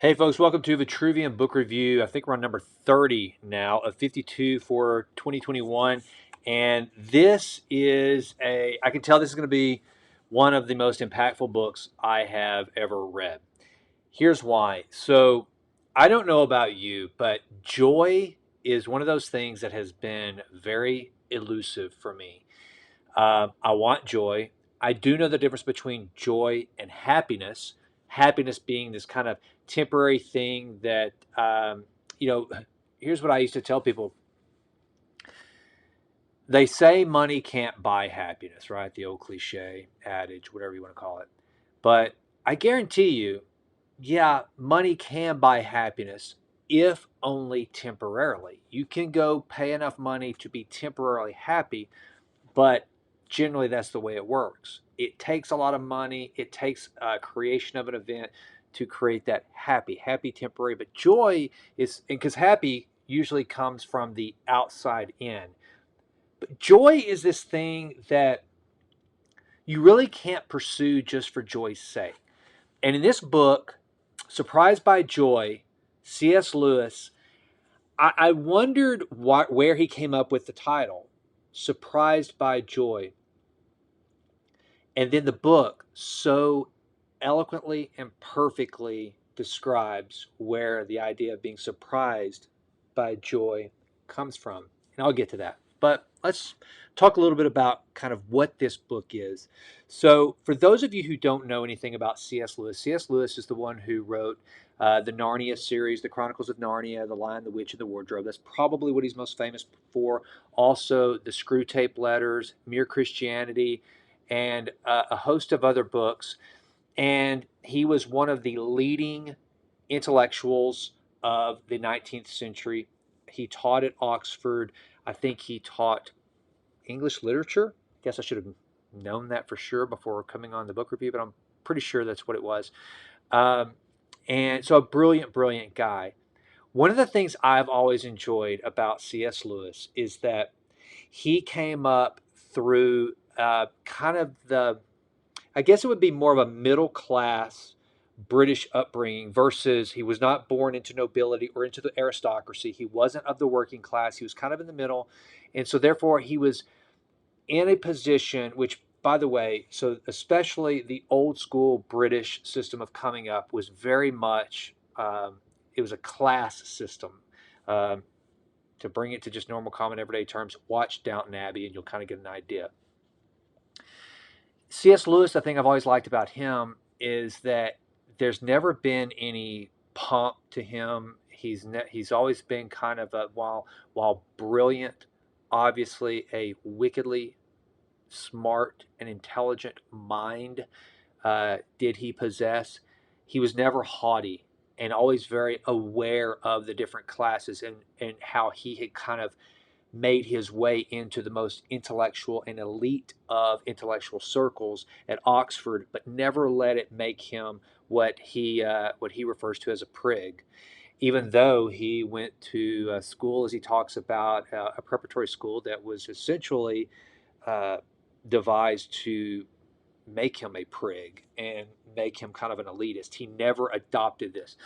Hey folks, welcome to Vitruvian Book Review. I think we're on number 30 now of 52 for 2021. And this is I can tell this is going to be one of the most impactful books I have ever read. Here's why. So, I don't know about you, but joy is one of those things that has been very elusive for me. I want joy. I do know the difference between joy and happiness. Happiness being this kind of temporary thing that, you know, here's what I used to tell people. They say money can't buy happiness, right? The old cliche adage, whatever you want to call it. But I guarantee you, yeah, money can buy happiness if only temporarily. You can go pay enough money to be temporarily happy, but generally that's the way it works. It takes a lot of money. It takes creation of an event to create that happy temporary. But joy is, because happy usually comes from the outside in. But joy is this thing that you really can't pursue just for joy's sake. And in this book, Surprised by Joy, C.S. Lewis, I wondered where he came up with the title, Surprised by Joy. And then the book so eloquently and perfectly describes where the idea of being surprised by joy comes from. And I'll get to that. But let's talk a little bit about kind of what this book is. So, for those of you who don't know anything about C.S. Lewis, C.S. Lewis is the one who wrote the Narnia series, the Chronicles of Narnia, The Lion, the Witch, and the Wardrobe. That's probably what he's most famous for. Also, the Screw Tape Letters, Mere Christianity, and a host of other books. And he was one of the leading intellectuals of the 19th century. He taught at Oxford. I think he taught English literature. I guess I should have known that for sure before coming on the book review, but I'm pretty sure that's what it was. Um, and so a brilliant guy. One of the things I've always enjoyed about C.S. Lewis is that he came up through kind of I guess it would be more of a middle class British upbringing versus he was not born into nobility or into the aristocracy. He wasn't of the working class. He was kind of in the middle. And so, therefore, he was in a position which, by the way, so especially the old school British system of coming up was very much, it was a class system. Um, to bring it to just normal, common, everyday terms, watch Downton Abbey and you'll kind of get an idea. C.S. Lewis, the thing I've always liked about him is that there's never been any pomp to him. He's always been kind of while brilliant, obviously a wickedly smart and intelligent mind did he possess. He was never haughty and always very aware of the different classes and how he had kind of made his way into the most intellectual and elite of intellectual circles at Oxford, but never let it make him what he refers to as a prig. Even though he went to a school, as he talks about, a preparatory school that was essentially uh, devised to make him a prig and make him kind of an elitist. He never adopted this.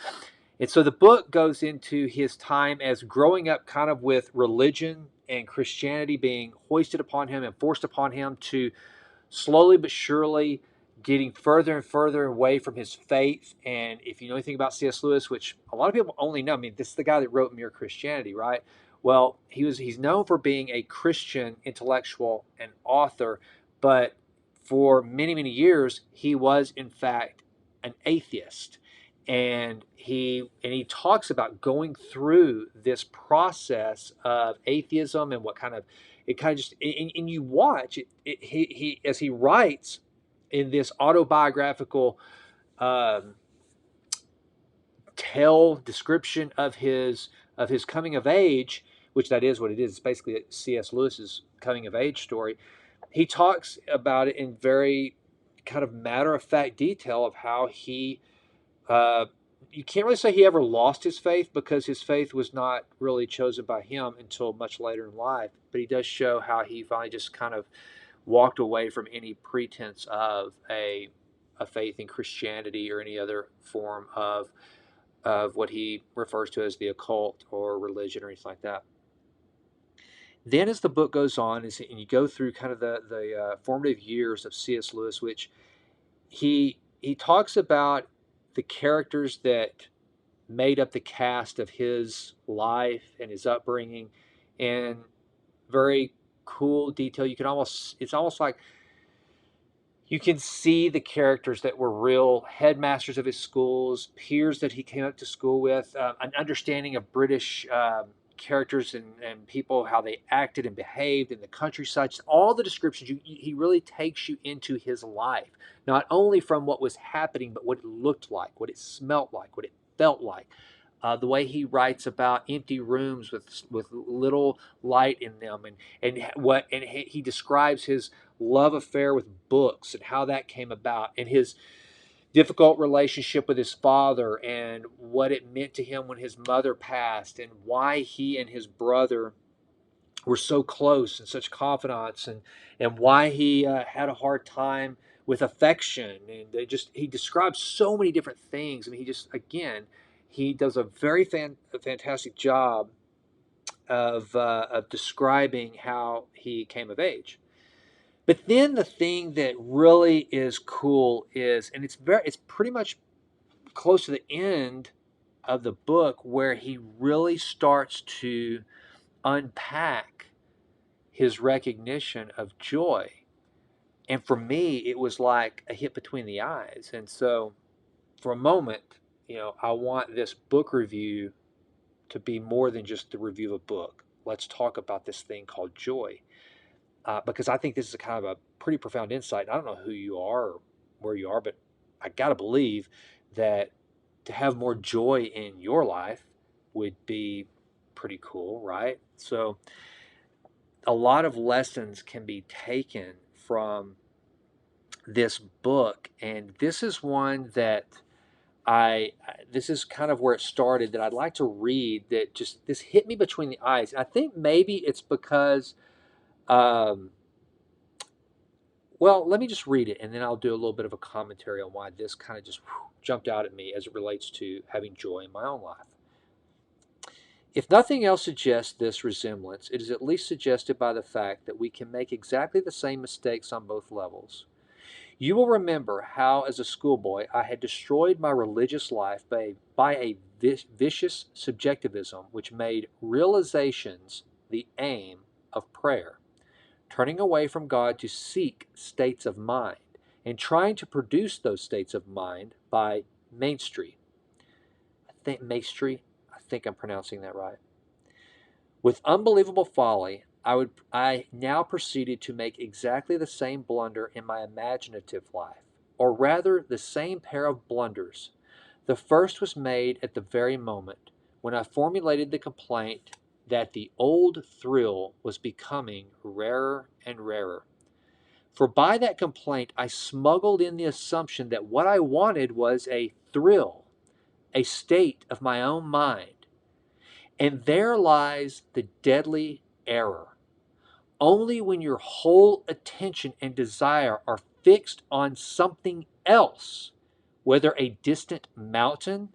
And so the book goes into his time as growing up kind of with religion and Christianity being hoisted upon him and forced upon him to slowly but surely getting further and further away from his faith. And if you know anything about C.S. Lewis, which a lot of people only know, I mean, this is the guy that wrote Mere Christianity, right? Well, he's known for being a Christian intellectual and author, but for many years he was in fact an atheist. And he talks about going through this process of atheism and what kind of it kind of just and you watch he as he writes in this autobiographical um, tell description of his coming of age, which that is what it is. It's basically C.S. Lewis's coming of age story. He talks about it in very kind of matter of fact detail of how he uh, you can't really say he ever lost his faith because his faith was not really chosen by him until much later in life. But he does show how he finally just kind of walked away from any pretense of a faith in Christianity or any other form of of what he refers to as the occult or religion or anything like that. Then, as the book goes on, and you go through kind of the formative years of C.S. Lewis, which he talks about the characters that made up the cast of his life and his upbringing, and very cool detail. You can almost it's almost like you can see the characters that were real headmasters of his schools, peers that he came up to school with, an understanding of British characters and people, how they acted and behaved in the countryside. Just all the descriptions, he really takes you into his life, not only from what was happening, but what it looked like, what it smelt like, what it felt like. The way he writes about empty rooms with little light in them, and he describes his love affair with books and how that came about, and his difficult relationship with his father, and what it meant to him when his mother passed, and why he and his brother were so close and such confidants, and why he had a hard time with affection, and he describes so many different things. I mean, he does a very fantastic job of describing how he came of age. But then the thing that really is cool is, and it's pretty much close to the end of the book, where he really starts to unpack his recognition of joy. And for me, it was like a hit between the eyes. And so for a moment, I want this book review to be more than just the review of a book. Let's talk about this thing called joy. Because I think this is a kind of a pretty profound insight. I don't know who you are or where you are, but I got to believe that to have more joy in your life would be pretty cool, right? So a lot of lessons can be taken from this book, and this is one that this is kind of where it started, that I'd like to read, that just this hit me between the eyes. I think maybe it's because well, let me just read it, and then I'll do a little bit of a commentary on why this kind of just jumped out at me as it relates to having joy in my own life. If nothing else suggests this resemblance, it is at least suggested by the fact that we can make exactly the same mistakes on both levels. You will remember how, as a schoolboy, I had destroyed my religious life by a vicious subjectivism which made realizations the aim of prayer, turning away from God to seek states of mind, and trying to produce those states of mind by mastery. I think I'm pronouncing that right. With unbelievable folly, I now proceeded to make exactly the same blunder in my imaginative life, or rather the same pair of blunders. The first was made at the very moment when I formulated the complaint that the old thrill was becoming rarer and rarer. For by that complaint I smuggled in the assumption that what I wanted was a thrill, a state of my own mind. And there lies the deadly error. Only when your whole attention and desire are fixed on something else, whether a distant mountain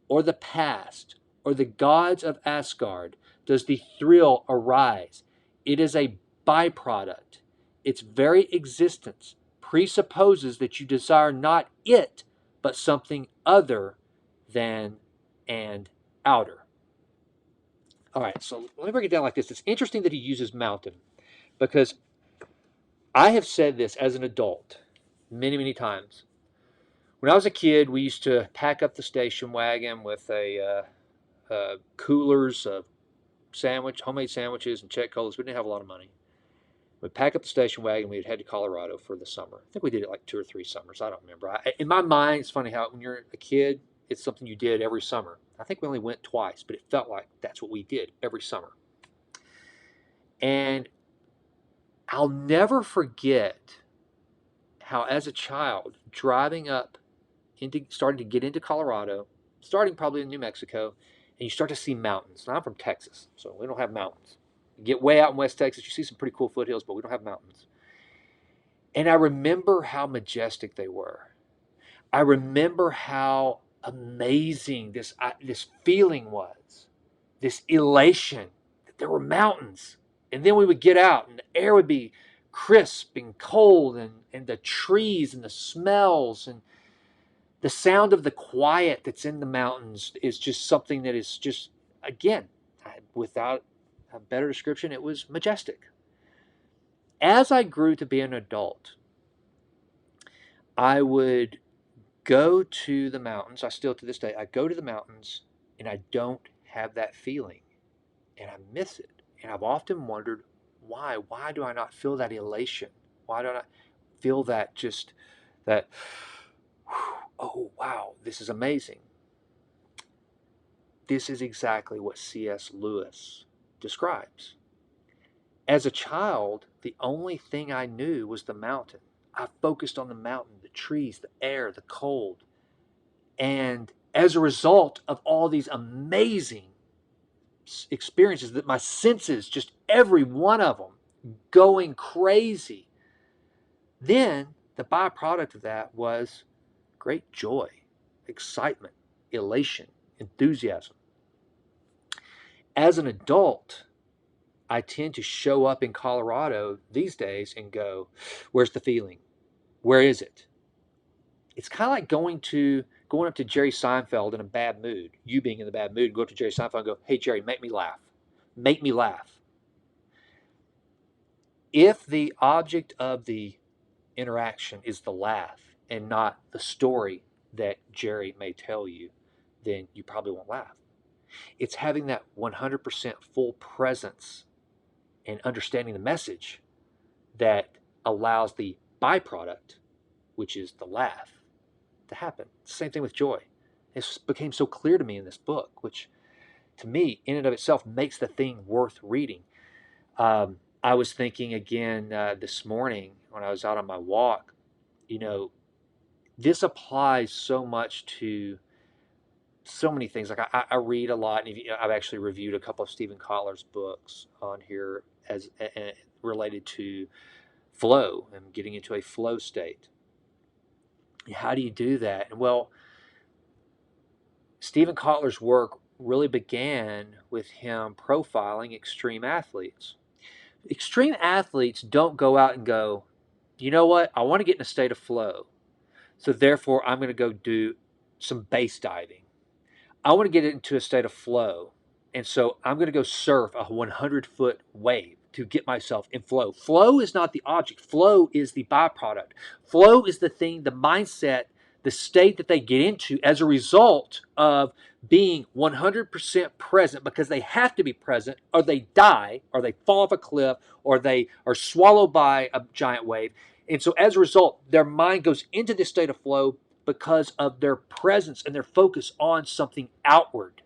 or the past or the gods of Asgard, does the thrill arise. It is a byproduct. Its very existence presupposes that you desire not it, but something other than and outer. All right, so let me break it down like this. It's interesting that he uses mountain, because I have said this as an adult many, many times. When I was a kid, we used to pack up the station wagon with coolers of homemade sandwiches and check colas. We didn't have a lot of money. We'd pack up the station wagon. We'd head to Colorado for the summer. I think we did it like 2 or 3 summers. I don't remember. In my mind, it's funny how when you're a kid, it's something you did every summer. I think we only went twice, but it felt like that's what we did every summer. And I'll never forget how, as a child, driving up starting to get into Colorado, starting probably in New Mexico, and you start to see mountains. Now, I'm from Texas, so we don't have mountains. You get way out in West Texas, you see some pretty cool foothills, but we don't have mountains. And I remember how majestic they were. I remember how amazing this feeling was, this elation that there were mountains. And then we would get out and the air would be crisp and cold, and the trees and the smells and the sound of the quiet that's in the mountains is just something that is just, again, without a better description, it was majestic. As I grew to be an adult, I would go to the mountains. I still, to this day, I go to the mountains and I don't have that feeling, and I miss it. And I've often wondered why. Why do I not feel that elation? Why do I not feel that, just that, oh, wow, this is amazing? This is exactly what C.S. Lewis describes. As a child, the only thing I knew was the mountain. I focused on the mountain, the trees, the air, the cold. And as a result of all these amazing experiences, that my senses, just every one of them, going crazy, then the byproduct of that was great joy, excitement, elation, enthusiasm. As an adult, I tend to show up in Colorado these days and go, where's the feeling? Where is it? It's kind of like going up to Jerry Seinfeld in a bad mood, you being in the bad mood, go up to Jerry Seinfeld and go, hey, Jerry, make me laugh. Make me laugh. If the object of the interaction is the laugh and not the story that Jerry may tell you, then you probably won't laugh. It's having that 100% full presence and understanding the message that allows the byproduct, which is the laugh, to happen. Same thing with joy. It became so clear to me in this book, which to me, in and of itself, makes the thing worth reading. I was thinking again this morning when I was out on my walk, this applies so much to so many things. Like I read a lot, and I've actually reviewed a couple of Stephen Kotler's books on here as related to flow and getting into a flow state. How do you do that? And well, Stephen Kotler's work really began with him profiling extreme athletes. Extreme athletes don't go out and go, you know what, I want to get in a state of flow, so therefore I'm going to go do some base diving. I want to get into a state of flow, and so I'm going to go surf a 100-foot wave to get myself in flow. Flow is not the object. Flow is the byproduct. Flow is the thing, the mindset, the state that they get into as a result of being 100% present, because they have to be present or they die or they fall off a cliff or they are swallowed by a giant wave. And so as a result, their mind goes into this state of flow because of their presence and their focus on something outward.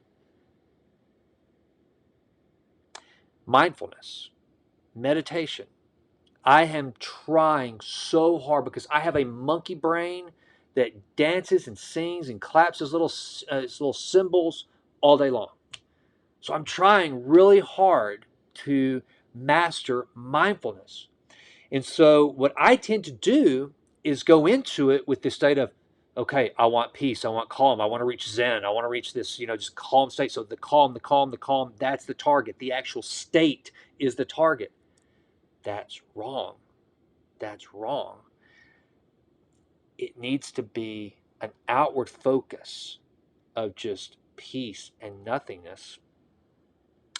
Mindfulness, meditation. I am trying so hard because I have a monkey brain that dances and sings and claps his little cymbals all day long. So I'm trying really hard to master mindfulness. And so what I tend to do is go into it with this state of, okay, I want peace, I want calm, I want to reach Zen, I want to reach this, just calm state. So the calm, that's the target. The actual state is the target. That's wrong. That's wrong. It needs to be an outward focus of just peace and nothingness.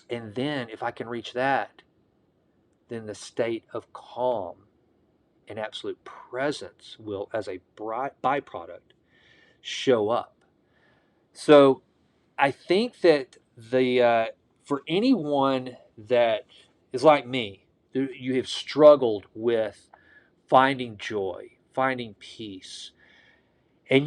And then if I can reach that, then the state of calm and absolute presence will, as a byproduct, show up. So I think that for anyone that is like me, you have struggled with finding joy, finding peace,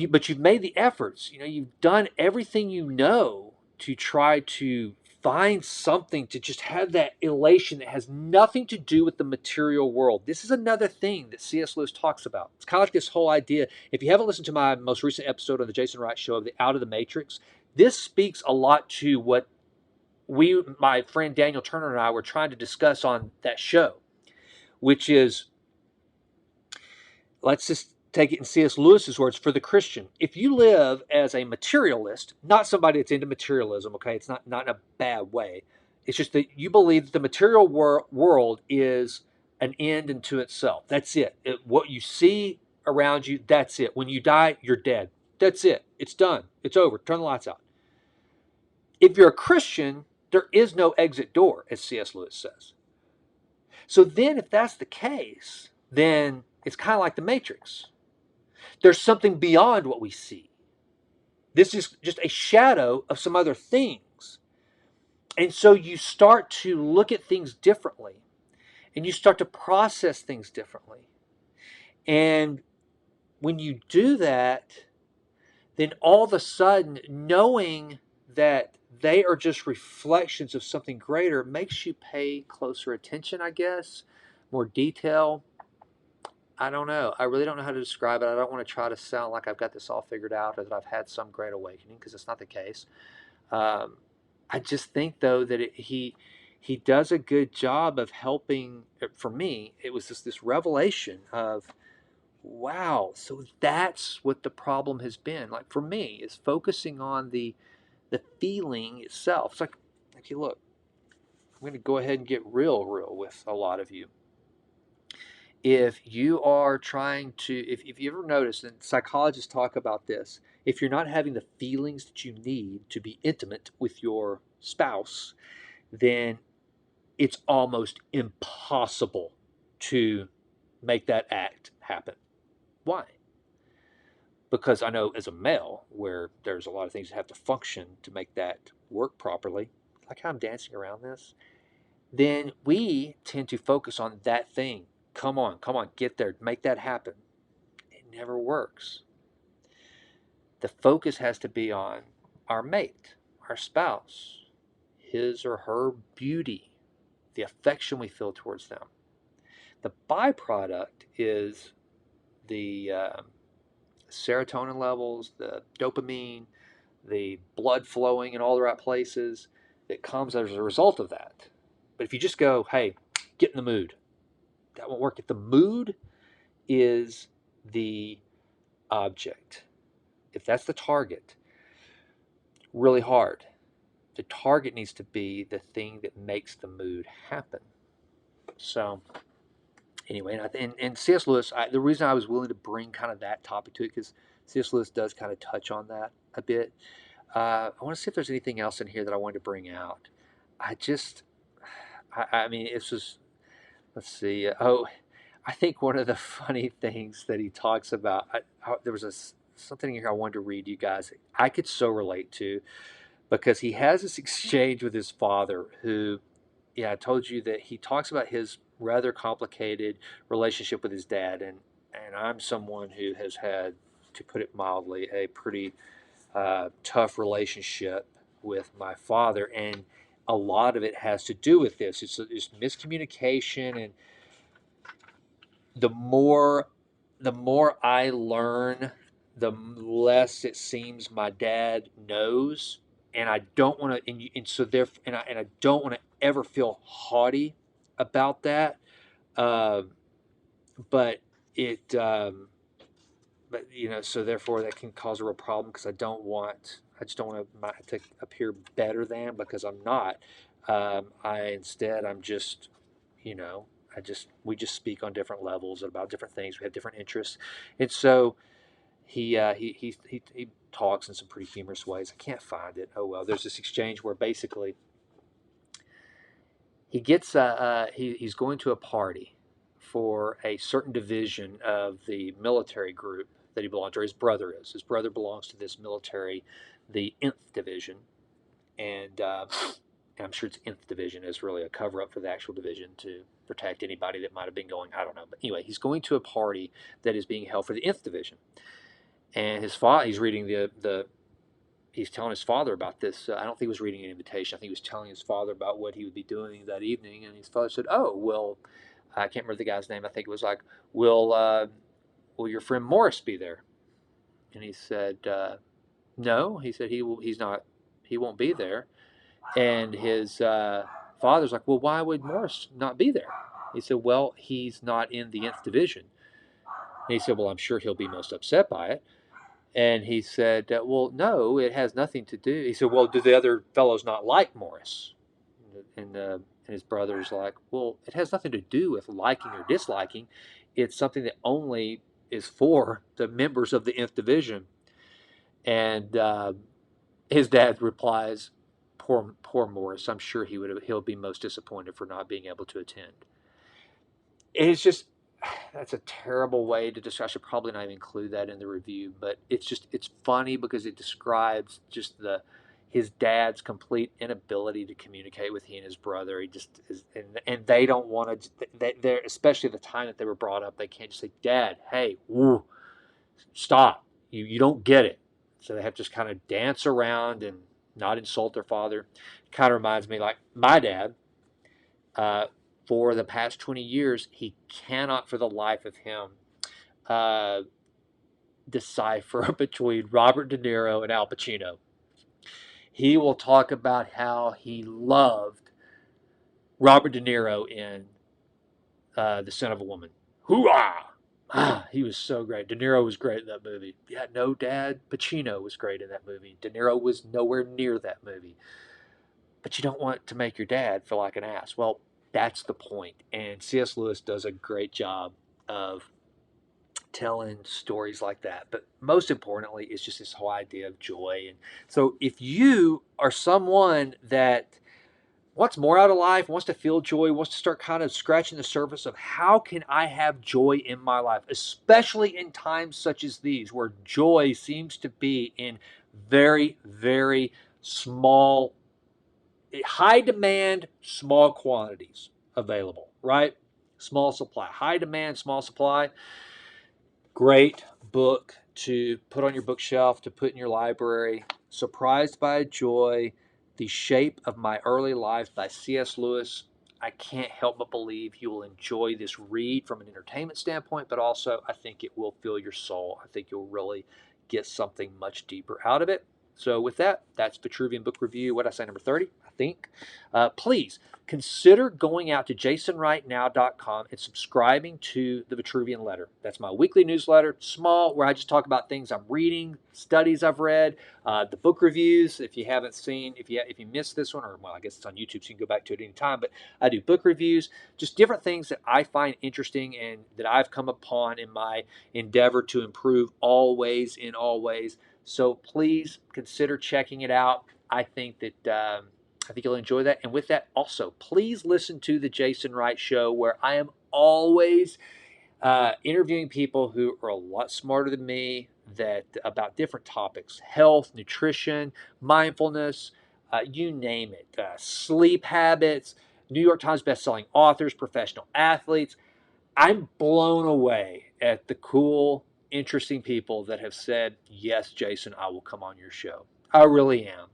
but you've made the efforts. You've done everything to try to find something to just have that elation that has nothing to do with the material world. This is another thing that C.S. Lewis talks about. It's kind of like this whole idea. If you haven't listened to my most recent episode on the Jason Wright Show of the Out of the Matrix, this speaks a lot to what my friend Daniel Turner and I were trying to discuss on that show, which is, let's just take it in C.S. Lewis's words, for the Christian, if you live as a materialist, not somebody that's into materialism, okay, it's not in a bad way. It's just that you believe that the material world is an end unto itself. That's it. What you see around you, that's it. When you die, you're dead. That's it. It's done. It's over. Turn the lights out. If you're a Christian, there is no exit door, as C.S. Lewis says. So then, if that's the case, then it's kind of like the Matrix. There's something beyond what we see. This is just a shadow of some other things. And so you start to look at things differently, and you start to process things differently. And when you do that, then all of a sudden, knowing that they are just reflections of something greater makes you pay closer attention, I guess, more detail. I don't know. I really don't know how to describe it. I don't want to try to sound like I've got this all figured out or that I've had some great awakening, because it's not the case. Um, I just think, though, that he does a good job of helping. For me, it was just this revelation of, wow, so that's what the problem has been. Like for me, is focusing on the feeling itself. It's like you look. I'm going to go ahead and get real with a lot of you. If you are trying to, if you ever notice, and psychologists talk about this, if you're not having the feelings that you need to be intimate with your spouse, then it's almost impossible to make that act happen. Why? Because I know as a male, where there's a lot of things that have to function to make that work properly, like how I'm dancing around this, then we tend to focus on that thing. Come on, get there, make that happen. It never works. The focus has to be on our mate, our spouse, his or her beauty, the affection we feel towards them. The byproduct is the serotonin levels, the dopamine, the blood flowing in all the right places that comes as a result of that. But if you just go, hey, get in the mood, that won't work. If the mood is the object, if that's the target, really hard. The target needs to be the thing that makes the mood happen. So anyway, and C.S. Lewis, the reason I was willing to bring kind of that topic to it, because C.S. Lewis does kind of touch on that a bit. I want to see if there's anything else in here that I wanted to bring out. I just, I mean, it's just, let's see. Oh, I think one of the funny things that he talks about, there was something here I wanted to read you guys. I could so relate to, because he has this exchange with his father, who, yeah, I told you that he talks about his rather complicated relationship with his dad, and I'm someone who has had, to put it mildly, a pretty tough relationship with my father, and a lot of it has to do with this. It's miscommunication, and the more I learn, the less it seems my dad knows, and I don't want to, and so therefore, and I don't want to ever feel haughty about that, uh, but it, but so therefore that can cause a real problem, because I just don't want to appear better than, because I'm not. I'm just, you know, we just speak on different levels about different things. We have different interests, and so he talks in some pretty humorous ways. I can't find it. Oh well. There's this exchange where basically he's going to a party for a certain division of the military group that he belongs to. Or his brother is. His brother belongs to this military, the Nth Division, and I'm sure it's Nth Division is really a cover up for the actual division to protect anybody that might have been going. I don't know, but anyway, he's going to a party that is being held for the Nth Division, and he's reading he's telling his father about this. I don't think he was reading an invitation. I think he was telling his father about what he would be doing that evening. And his father said, "Oh, well, I can't remember the guy's name. I think it was like, will your friend Morris be there?" And he said, "No." He said, He's not. He won't be there." And his father's like, "Well, why would Morris not be there?" He said, "Well, he's not in the Nth Division." And he said, well, I'm sure he'll be most upset by it. And he said, well, no, it has nothing to do. He said, well, do the other fellows not like Morris? And his brother's like, well, it has nothing to do with liking or disliking. It's something that only is for the members of the Nth Division. And his dad replies, poor Morris. I'm sure he'll be most disappointed for not being able to attend. It's just, that's a terrible way to describe. I should probably not even include that in the review, but it's funny because it describes just his dad's complete inability to communicate with he and his brother. He just is, and they don't want to. They're, especially the time that they were brought up, they can't just say, "Dad, hey, woo, stop. You don't get it." So they have to just kind of dance around and not insult their father. Kind of reminds me like my dad. Uh, for the past 20 years, he cannot for the life of him uh, decipher between Robert De Niro and Al Pacino. He will talk about how he loved Robert De Niro in The Son of a Woman. Hoorah! Ah, he was so great. De Niro was great in that movie. Yeah, no, Dad, Pacino was great in that movie. De Niro was nowhere near that movie. But you don't want to make your dad feel like an ass. Well, that's the point. And C.S. Lewis does a great job of telling stories like that. But most importantly, it's just this whole idea of joy. And so if you are someone that wants more out of life, wants to feel joy, wants to start kind of scratching the surface of how can I have joy in my life, especially in times such as these where joy seems to be in very, very small, high demand, small quantities available, right? Small supply, high demand, small supply. Great book to put on your bookshelf, to put in your library. Surprised by Joy, The Shape of My Early Life by C.S. Lewis. I can't help but believe you will enjoy this read from an entertainment standpoint, but also I think it will fill your soul. I think you'll really get something much deeper out of it. So with that, that's Vitruvian Book Review. What did I say, number 30, I think. Please consider going out to jasonwrightnow.com and subscribing to the Vitruvian Letter. That's my weekly newsletter, small, where I just talk about things I'm reading, studies I've read, the book reviews. If you haven't seen, if you missed this one, or well, I guess it's on YouTube, so you can go back to it anytime. But I do book reviews, just different things that I find interesting and that I've come upon in my endeavor to improve always in all ways. So please consider checking it out. I think that I think you'll enjoy that. And with that, also, please listen to the Jason Wright Show, where I am always interviewing people who are a lot smarter than me that about different topics: health, nutrition, mindfulness, you name it, sleep habits, New York Times bestselling authors, professional athletes. I'm blown away at the cool, interesting people that have said, yes, Jason, I will come on your show. I really am.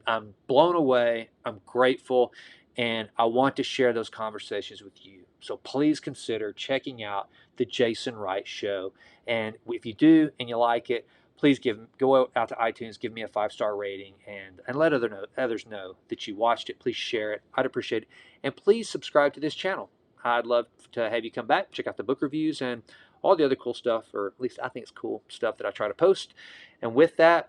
I'm blown away. I'm grateful. And I want to share those conversations with you. So please consider checking out the Jason Wright Show. And if you do and you like it, please go out to iTunes, give me a 5-star rating, and let others know that you watched it. Please share it. I'd appreciate it. And please subscribe to this channel. I'd love to have you come back, check out the book reviews and all the other cool stuff, or at least I think it's cool stuff that I try to post. And with that,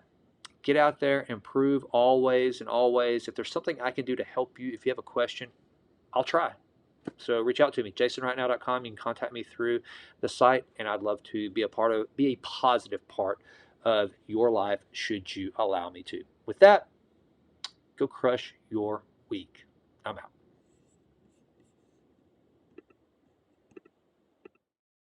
get out there, improve always and always. If there's something I can do to help you, if you have a question, I'll try. So reach out to me, jasonrightnow.com. You can contact me through the site, and I'd love to be a positive part of your life should you allow me to. With that, go crush your week. I'm out.